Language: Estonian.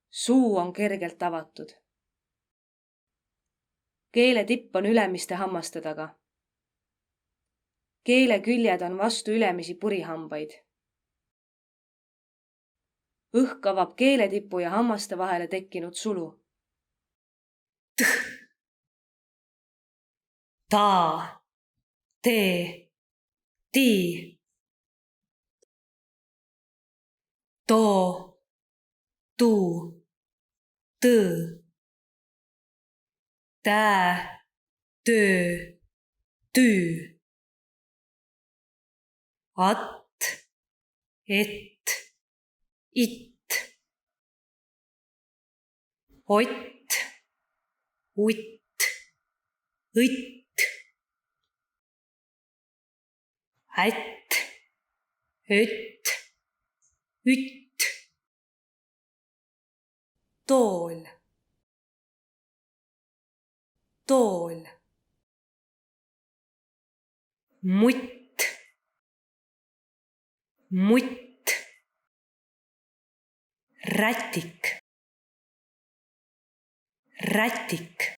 Suu on kergelt avatud. Keeletipp on ülemiste hammaste taga. Keele küljed on vastu ülemisi purihambaid. Õhk avab keeletipu ja hammaste vahele tekkinud sulu. Ta, tee, tii. Too, tuu, tõõ. Tää, töö, tüü. At, et, it. Ott, utt, õtt. Ätt, ött, ütt. Tool, tool. Mutt, mutt. Rätik, rätik.